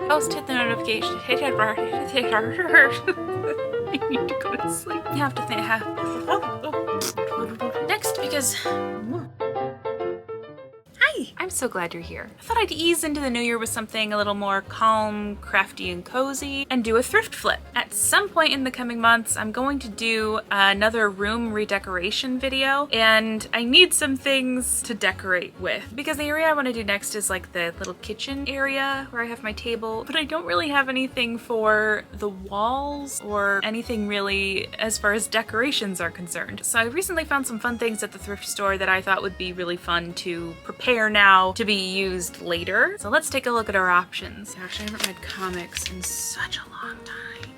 Post, hit the notification. I need to go to sleep. You have to think. Next, because. Hi! I'm so glad you're here. I thought I'd ease into the new year with something a little more calm, crafty, and cozy, and do a thrift flip. At some point in the coming months, I'm going to do another room redecoration video, and I need some things to decorate with, because the area I want to do next is like the little kitchen area where I have my table, but I don't really have anything for the walls or anything really as far as decorations are concerned. So I recently found some fun things at the thrift store that I thought would be really fun to prepare now to be used later. So let's take a look at our options. Gosh, I haven't read comics in such a long time.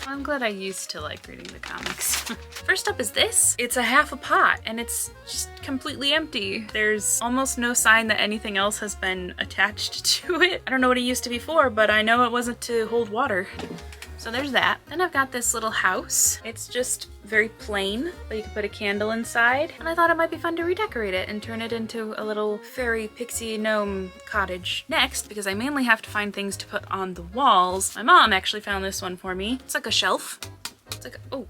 I'm glad I used to like reading the comics. First up is this. It's a half a pot and it's just completely empty. There's almost no sign that anything else has been attached to it. I don't know what it used to be for, but I know it wasn't to hold water. So there's that. Then I've got this little house. It's just very plain, but you can put a candle inside. And I thought it might be fun to redecorate it and turn it into a little fairy pixie gnome cottage. Next, because I mainly have to find things to put on the walls, my mom actually found this one for me. It's like a shelf. It's like a, oh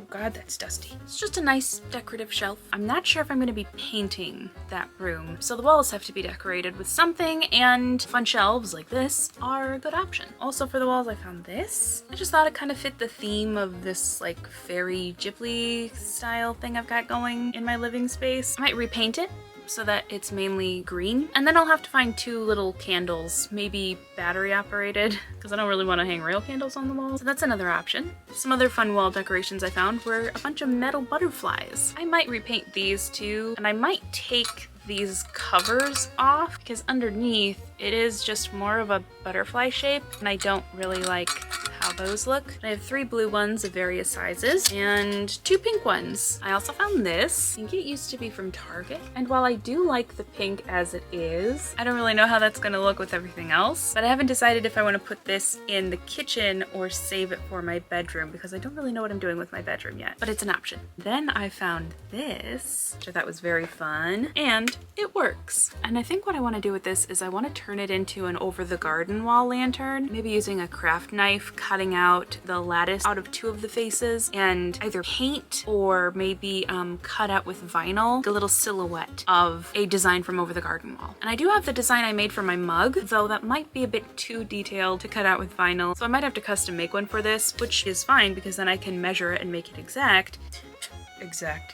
God, that's dusty. It's just a nice decorative shelf. I'm not sure if I'm gonna be painting that room, so the walls have to be decorated with something, and fun shelves like this are a good option. Also for the walls, I found this. I just thought it kind of fit the theme of this like fairy Ghibli style thing I've got going in my living space. I might repaint it so that it's mainly green. And then I'll have to find two little candles, maybe battery operated, because I don't really want to hang real candles on the wall. So that's another option. Some other fun wall decorations I found were a bunch of metal butterflies. I might repaint these too, and I might take these covers off because underneath it is just more of a butterfly shape and I don't really like how those look. I have 3 blue ones of various sizes and 2 pink ones. I also found this. I think it used to be from Target. And while I do like the pink as it is, I don't really know how that's gonna look with everything else. But I haven't decided if I want to put this in the kitchen or save it for my bedroom because I don't really know what I'm doing with my bedroom yet. But it's an option. Then I found this, which I thought was very fun, and it works. And I think what I want to do with this is I want to turn it into an over the garden wall lantern, maybe using a craft knife, cutting out the lattice out of 2 of the faces and either paint or maybe cut out with vinyl a little silhouette of a design from over the garden wall. And I do have the design I made for my mug, though that might be a bit too detailed to cut out with vinyl, so I might have to custom make one for this, which is fine because then I can measure it and make it exact,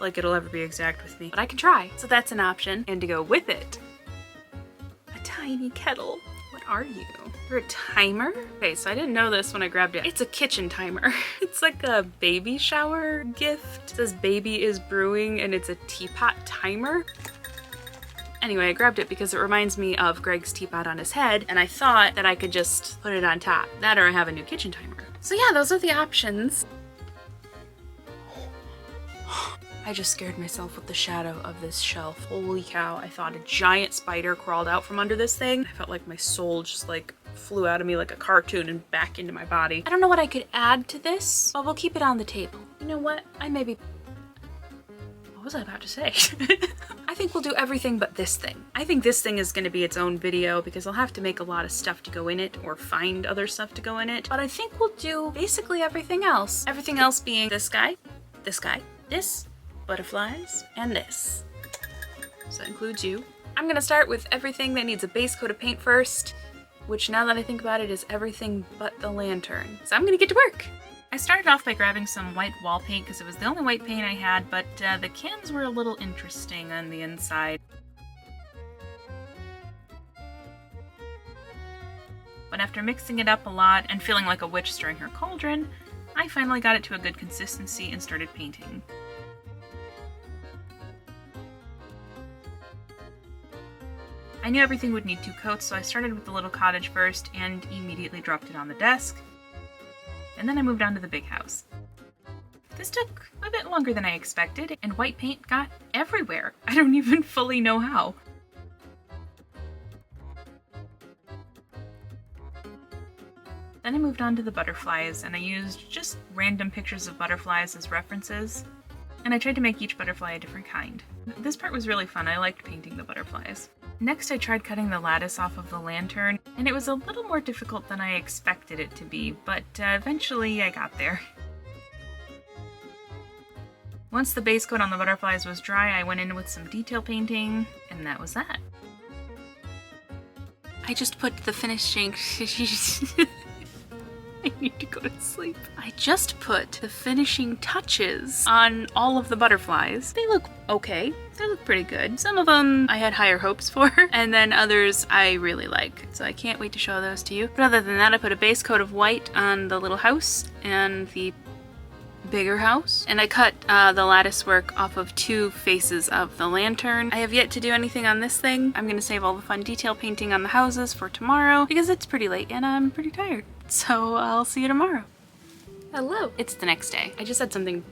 like it'll ever be exact with me, but I can try. So that's an option. And to go with it, a tiny kettle. What are you? You're a timer? Okay, so I didn't know this when I grabbed it. It's a kitchen timer. It's like a baby shower gift. It says baby is brewing and it's a teapot timer. Anyway, I grabbed it because it reminds me of Greg's teapot on his head, and I thought that I could just put it on top. That or I have a new kitchen timer. So yeah, those are the options. I just scared myself with the shadow of this shelf. Holy cow, I thought a giant spider crawled out from under this thing. I felt like my soul just like flew out of me like a cartoon and back into my body. I don't know what I could add to this, but we'll keep it on the table. You know what? What was I about to say? I think we'll do everything but this thing. I think this thing is gonna be its own video because I'll have to make a lot of stuff to go in it or find other stuff to go in it. But I think we'll do basically everything else. Everything else being this guy, this, butterflies, and this. So that includes you. I'm gonna start with everything that needs a base coat of paint first, which now that I think about it is everything but the lantern. So I'm gonna get to work. I started off by grabbing some white wall paint because it was the only white paint I had, but the cans were a little interesting on the inside. But after mixing it up a lot and feeling like a witch stirring her cauldron, I finally got it to a good consistency and started painting. I knew everything would need 2 coats, so I started with the little cottage first and immediately dropped it on the desk. And then I moved on to the big house. This took a bit longer than I expected, and white paint got everywhere. I don't even fully know how. Then I moved on to the butterflies, and I used just random pictures of butterflies as references. and I tried to make each butterfly a different kind. This part was really fun. I liked painting the butterflies. Next, I tried cutting the lattice off of the lantern, and it was a little more difficult than I expected it to be, but eventually I got there. Once the base coat on the butterflies was dry, I went in with some detail painting, and that was that. I just put the finishing... I need to go to sleep. I just put the finishing touches on all of the butterflies. They look okay. They look pretty good. Some of them I had higher hopes for, and then others I really like. So I can't wait to show those to you. But other than that, I put a base coat of white on the little house and the bigger house, and I cut the lattice work off of 2 faces of the lantern. I have yet to do anything on this thing. I'm gonna save all the fun detail painting on the houses for tomorrow because it's pretty late and I'm pretty tired. So I'll see you tomorrow. Hello. It's the next day. I just said something.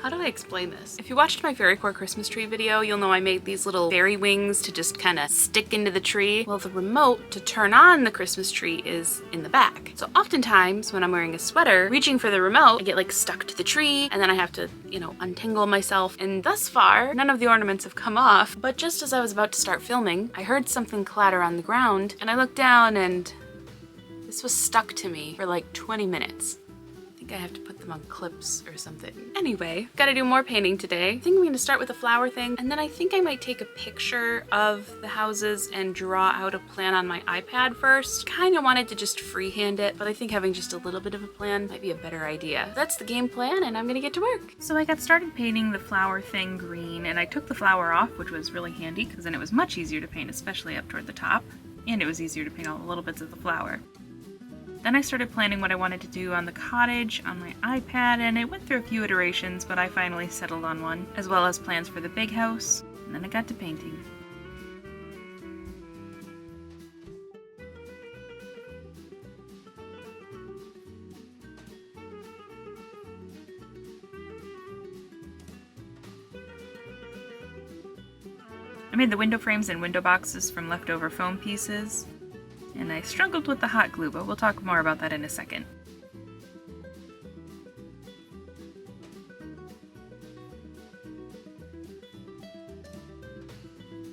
How do I explain this? If you watched my fairy core Christmas tree video, you'll know I made these little fairy wings to just kind of stick into the tree. Well, the remote to turn on the Christmas tree is in the back. So oftentimes when I'm wearing a sweater, reaching for the remote, I get like stuck to the tree and then I have to, you know, untangle myself. And thus far, none of the ornaments have come off. But just as I was about to start filming, I heard something clatter on the ground and I looked down and this was stuck to me for like 20 minutes. I think I have to put them on clips or something. Anyway, gotta do more painting today. I think I'm gonna start with the flower thing, and then I think I might take a picture of the houses and draw out a plan on my iPad first. Kinda wanted to just freehand it, but I think having just a little bit of a plan might be a better idea. That's the game plan, and I'm gonna get to work. So I got started painting the flower thing green, and I took the flower off, which was really handy, because then it was much easier to paint, especially up toward the top, and it was easier to paint all the little bits of the flower. Then I started planning what I wanted to do on the cottage on my iPad, and it went through a few iterations, but I finally settled on one, as well as plans for the big house, and then I got to painting. I made the window frames and window boxes from leftover foam pieces. And I struggled with the hot glue, but we'll talk more about that in a second.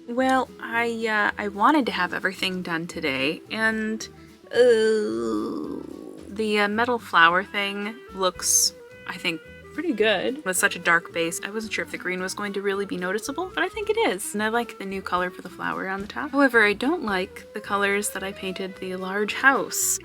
Well, I wanted to have everything done today, and the metal flower thing looks, I think, pretty good. With such a dark base, I wasn't sure if the green was going to really be noticeable, but I think it is. And I like the new color for the flower on the top. However, I don't like the colors that I painted the large house.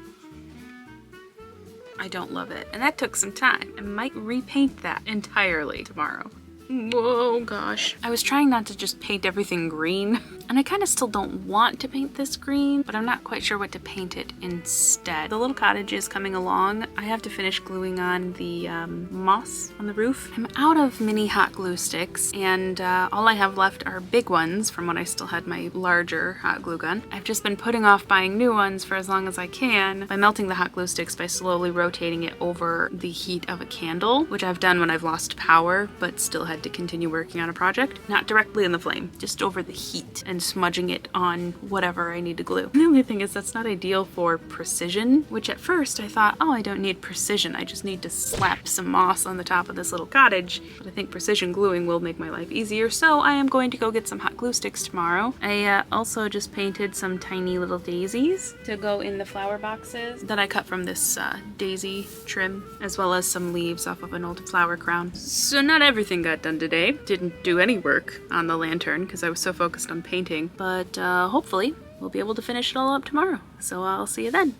I don't love it. And that took some time. I might repaint that entirely tomorrow. Whoa, gosh. I was trying not to just paint everything green, and I kind of still don't want to paint this green, but I'm not quite sure what to paint it instead. The little cottage is coming along. I have to finish gluing on the moss on the roof. I'm out of mini hot glue sticks, and all I have left are big ones from when I still had my larger hot glue gun. I've just been putting off buying new ones for as long as I can by melting the hot glue sticks by slowly rotating it over the heat of a candle, which I've done when I've lost power, but still had to continue working on a project. Not directly in the flame, just over the heat and smudging it on whatever I need to glue. The only thing is that's not ideal for precision, which at first I thought, oh, I don't need precision. I just need to slap some moss on the top of this little cottage. But I think precision gluing will make my life easier, so I am going to go get some hot glue sticks tomorrow. I also just painted some tiny little daisies to go in the flower boxes that I cut from this daisy trim, as well as some leaves off of an old flower crown. So not everything got done today. Didn't do any work on the lantern because I was so focused on painting, but hopefully we'll be able to finish it all up tomorrow. So I'll see you then.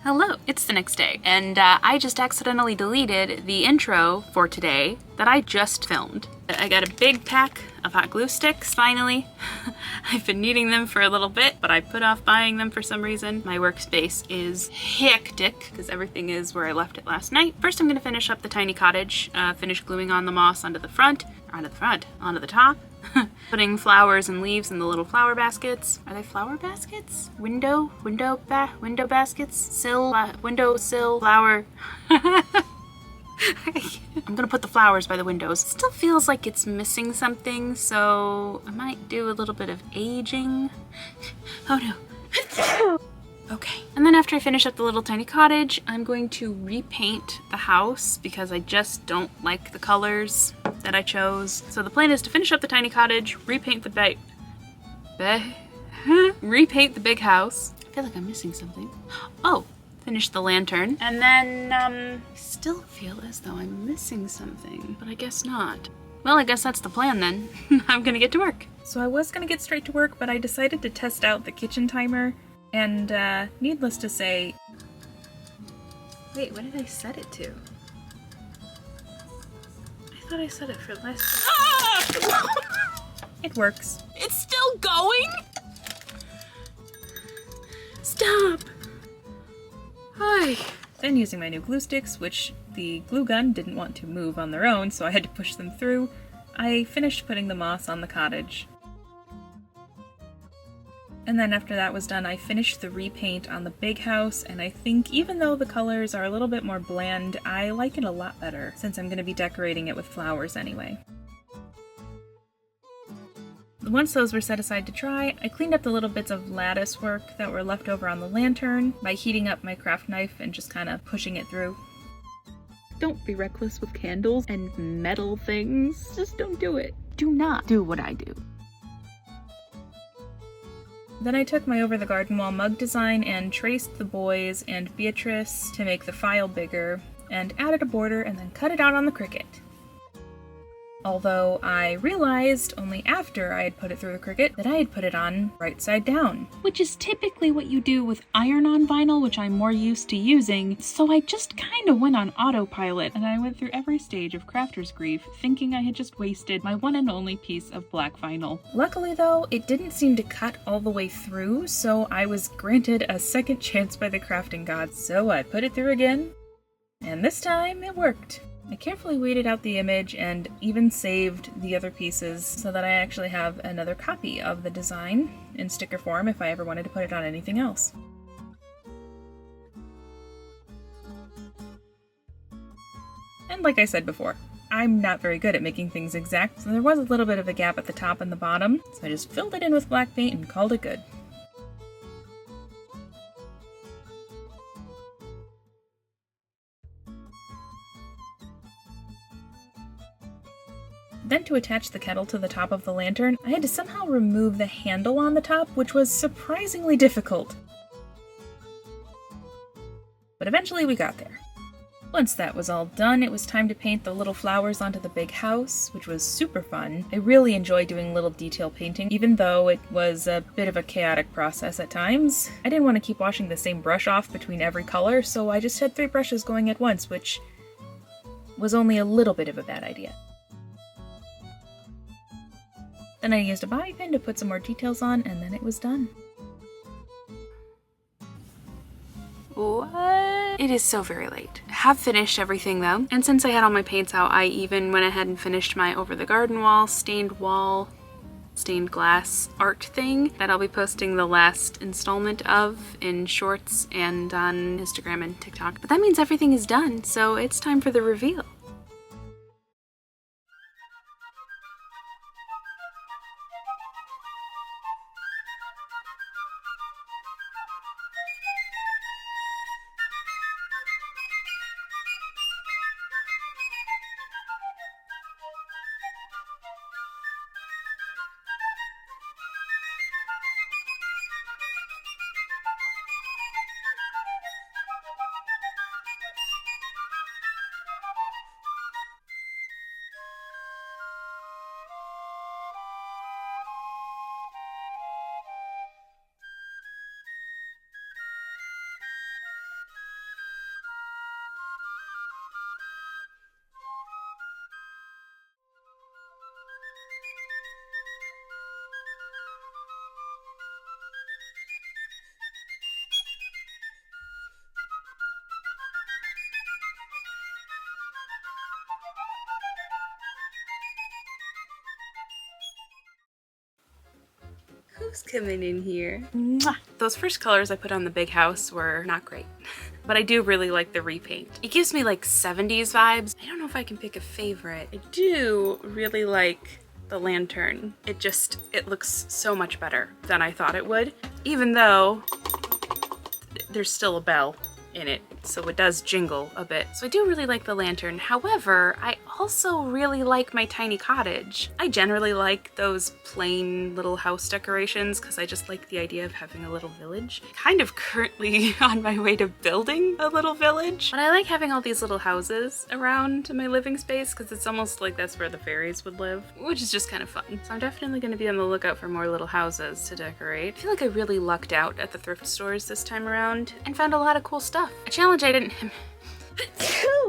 Hello, it's the next day, and I just accidentally deleted the intro for today that I just filmed. I got a big pack of hot glue sticks, finally. I've been needing them for a little bit, but I put off buying them for some reason. My workspace is hectic because everything is where I left it last night. First, I'm gonna finish up the tiny cottage, finish gluing on the moss onto the top, putting flowers and leaves in the little flower baskets. Are they flower baskets? Window baskets? Windowsill, flower. I'm gonna put the flowers by the windows. It still feels like it's missing something, so I might do a little bit of aging. Oh no. Okay. And then after I finish up the little tiny cottage, I'm going to repaint the house because I just don't like the colors that I chose. So the plan is to finish up the tiny cottage, repaint the repaint the big house. I feel like I'm missing something. Oh, finish the lantern. And then, still feel as though I'm missing something, but I guess not. Well, I guess that's the plan then. I'm gonna get to work. So I was gonna get straight to work, but I decided to test out the kitchen timer. And, needless to say... Wait, what did I set it to? I thought I set it for less... Ah! It works. It's still going? Stop! Hi. Then using my new glue sticks, which the glue gun didn't want to move on their own, so I had to push them through, I finished putting the moss on the cottage. And then after that was done, I finished the repaint on the big house, and I think even though the colors are a little bit more bland, I like it a lot better, since I'm going to be decorating it with flowers anyway. Once those were set aside to dry, I cleaned up the little bits of lattice work that were left over on the lantern by heating up my craft knife and just kind of pushing it through. Don't be reckless with candles and metal things. Just don't do it. Do not do what I do. Then I took my over the garden wall mug design and traced the boys and Beatrice to make the file bigger, and added a border and then cut it out on the Cricut. Although I realized only after I had put it through the Cricut that I had put it on right side down. Which is typically what you do with iron-on vinyl, which I'm more used to using, so I just kind of went on autopilot, and I went through every stage of crafter's grief, thinking I had just wasted my one and only piece of black vinyl. Luckily though, it didn't seem to cut all the way through, so I was granted a second chance by the crafting gods, so I put it through again, and this time it worked. I carefully weeded out the image and even saved the other pieces so that I actually have another copy of the design in sticker form if I ever wanted to put it on anything else. And like I said before, I'm not very good at making things exact, so there was a little bit of a gap at the top and the bottom, so I just filled it in with black paint and called it good. Then to attach the kettle to the top of the lantern, I had to somehow remove the handle on the top, which was surprisingly difficult. But eventually we got there. Once that was all done, it was time to paint the little flowers onto the big house, which was super fun. I really enjoy doing little detail painting, even though it was a bit of a chaotic process at times. I didn't want to keep washing the same brush off between every color, so I just had 3 brushes going at once, which was only a little bit of a bad idea. Then I used a bobby pin to put some more details on, and then it was done. What? It is so very late. I have finished everything though, and since I had all my paints out, I even went ahead and finished my over the garden wall, stained glass art thing that I'll be posting the last installment of in shorts and on Instagram and TikTok. But that means everything is done, so it's time for the reveal. Who's coming in here? Mwah. Those first colors I put on the big house were not great, but I do really like the repaint. It gives me like 70s vibes. I don't know if I can pick a favorite. I do really like the lantern. It looks so much better than I thought it would, even though there's still a bell in it, so it does jingle a bit. So I do really like the lantern. However, I also really like my tiny cottage. I generally like those plain little house decorations because I just like the idea of having a little village. Kind of currently on my way to building a little village, but I like having all these little houses around my living space because it's almost like that's where the fairies would live, which is just kind of fun. So I'm definitely going to be on the lookout for more little houses to decorate. I feel like I really lucked out at the thrift stores this time around and found a lot of cool stuff. A challenge I didn't...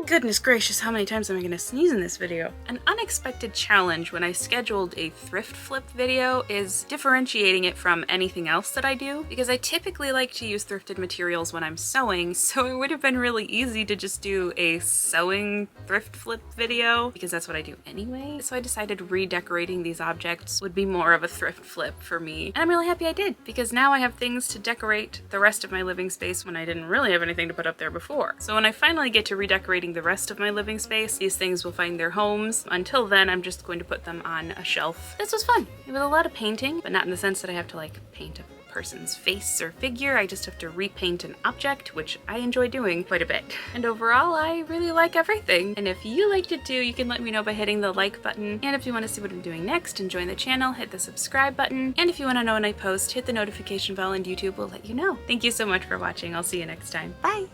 Goodness gracious, how many times am I gonna sneeze in this video? An unexpected challenge when I scheduled a thrift flip video is differentiating it from anything else that I do, because I typically like to use thrifted materials when I'm sewing, so it would have been really easy to just do a sewing thrift flip video, because that's what I do anyway. So I decided redecorating these objects would be more of a thrift flip for me, and I'm really happy I did, because now I have things to decorate the rest of my living space when I didn't really have anything to put up there before. So when I finally get to redecorating the rest of my living space, these things will find their homes. Until then, I'm just going to put them on a shelf. This was fun. It was a lot of painting, but not in the sense that I have to like paint a person's face or figure. I just have to repaint an object, which I enjoy doing quite a bit. And overall, I really like everything. And if you liked it too, you can let me know by hitting the like button. And if you want to see what I'm doing next and join the channel, hit the subscribe button. And if you want to know when I post, hit the notification bell and YouTube will let you know. Thank you so much for watching. I'll see you next time. Bye!